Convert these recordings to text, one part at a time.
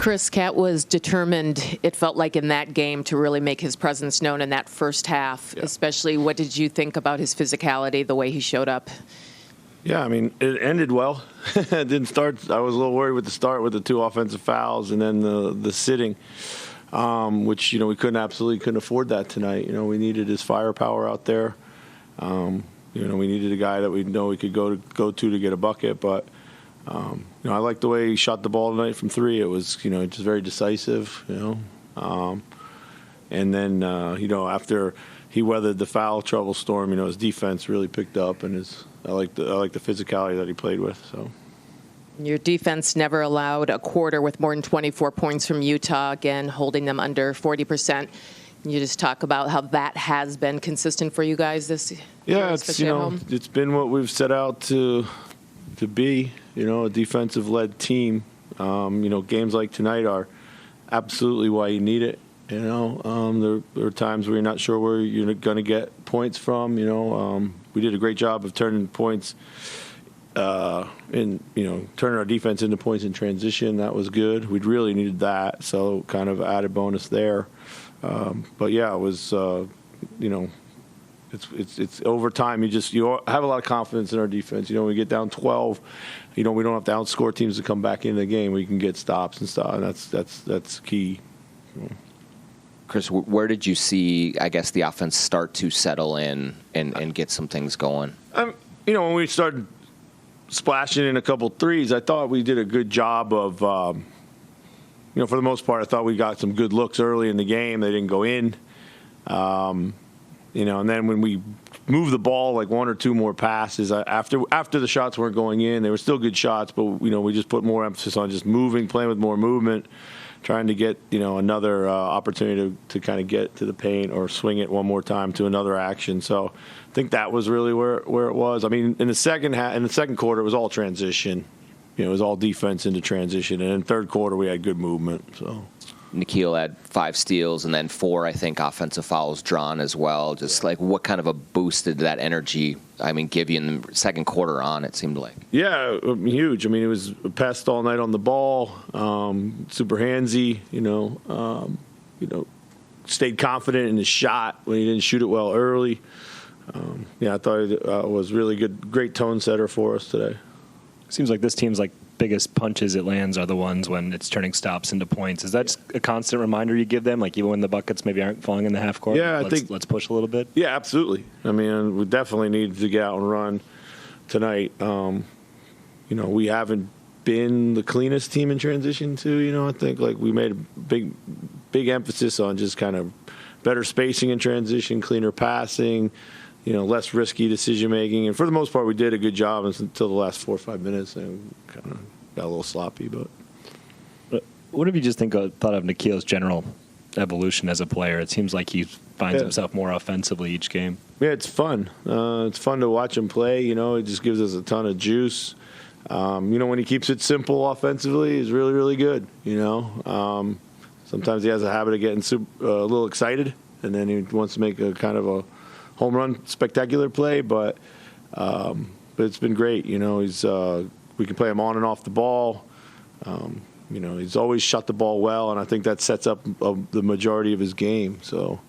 Chris, Cat was determined, it felt like in that game, to really make his presence known in that first half, especially what did you think about his physicality, the way he showed up? Yeah, I mean, it ended well. It didn't start. I was a little worried with the start with the 2 offensive fouls and then the sitting, which, we absolutely couldn't afford that tonight. We needed his firepower out there. We needed a guy that we know we could go to get a bucket, but I like the way he shot the ball tonight from 3. It was, just very decisive, and then, after he weathered the foul trouble storm, his defense really picked up, and I like the physicality that he played with. So. Your defense never allowed a quarter with more than 24 points from Utah, again, holding them under 40%. Can you just talk about how that has been consistent for you guys this year? Yeah, it's been what we've set out to be, a defensive-led team. Games like tonight are absolutely why you need it. There are times where you're not sure where you're going to get points from. We did a great job of turning points, turning our defense into points in transition. That was good. We really needed that, so kind of added bonus there. But yeah, it was, it's over time. You have a lot of confidence in our defense. We get down 12. We don't have to outscore teams to come back into the game. We can get stops and stuff, and that's key. Chris, where did you see, I guess, the offense start to settle in and get some things going? When we started splashing in a couple threes, I thought we did a good job of, for the most part, I thought we got some good looks early in the game. They didn't go in. And then when we moved the ball like 1 or 2 more passes, after the shots weren't going in, they were still good shots, but, we just put more emphasis on just moving, playing with more movement, trying to get, another opportunity to kind of get to the paint or swing it one more time to another action. So I think that was really where it was. I mean, in the second quarter, it was all transition. It was all defense into transition. And in the third quarter, we had good movement. So Nikhil had 5 steals and then 4, I think, offensive fouls drawn as well. Just like what kind of a boost did that energy, give you in the second quarter on, it seemed like? Yeah, huge. It was passed all night on the ball, super handsy, stayed confident in his shot when he didn't shoot it well early. I thought it was really good, great tone setter for us today. Seems like this team's biggest punches it lands are the ones when it's turning stops into points. Is that just a constant reminder you give them, even when the buckets maybe aren't falling in the half court? Yeah, let's push a little bit. Yeah, absolutely. We definitely needed to get out and run tonight. We haven't been the cleanest team in transition too. I think we made a big emphasis on just kind of better spacing in transition, cleaner passing, less risky decision making, and for the most part, we did a good job until the last 4 or 5 minutes, and kind of got a little sloppy. But what have you just thought of Nikhil's general evolution as a player? It seems like he finds himself more offensively each game. Yeah, it's fun. It's fun to watch him play. It just gives us a ton of juice. When he keeps it simple offensively, he's really, really good. Sometimes he has a habit of getting a little excited, and then he wants to make a kind of a home run spectacular play, but it's been great. We can play him on and off the ball. He's always shot the ball well, and I think that sets up the majority of his game. So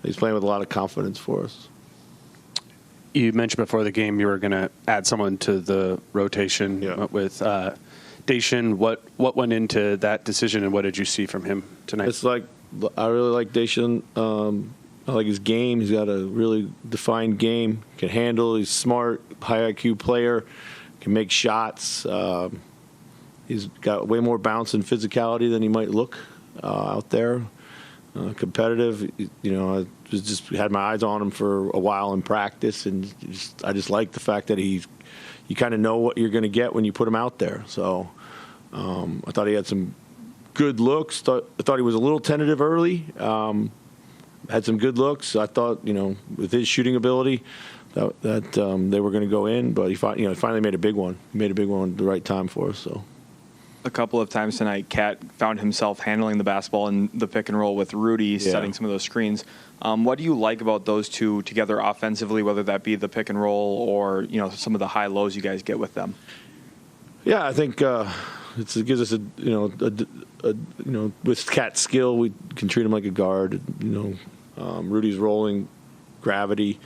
he's playing with a lot of confidence for us. You mentioned before the game you were going to add someone to the rotation with Dacian. What went into that decision, and what did you see from him tonight? I really like Dacian. I like his game. He's got a really defined game. Can handle. He's smart, high IQ player. Can make shots. He's got way more bounce and physicality than he might look out there. Competitive. I just had my eyes on him for a while in practice, and I just like the fact that you kind of know what you're going to get when you put him out there. So I thought he had some good looks. I thought he was a little tentative early. Had some good looks. I thought, with his shooting ability, that they were going to go in, but he finally made a big one. He made a big one at the right time for us. So, a couple of times tonight, Cat found himself handling the basketball in the pick and roll with Rudy, setting some of those screens. What do you like about those two together offensively, whether that be the pick and roll or some of the high lows you guys get with them? Yeah, I think it gives us with Cat's skill, we can treat him like a guard. Rudy's rolling gravity.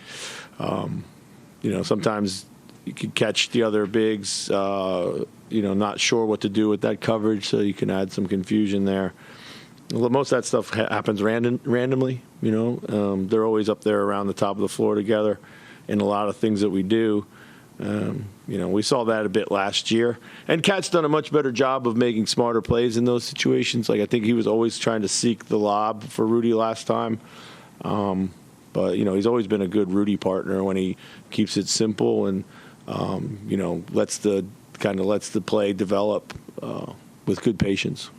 Sometimes you could catch the other bigs, not sure what to do with that coverage, so you can add some confusion there. Most of that stuff happens randomly. They're always up there around the top of the floor together in a lot of things that we do. We saw that a bit last year. And Cat's done a much better job of making smarter plays in those situations. Like, I think he was always trying to seek the lob for Rudy last time. But he's always been a good Rudy partner when he keeps it simple and, lets the play develop with good patience.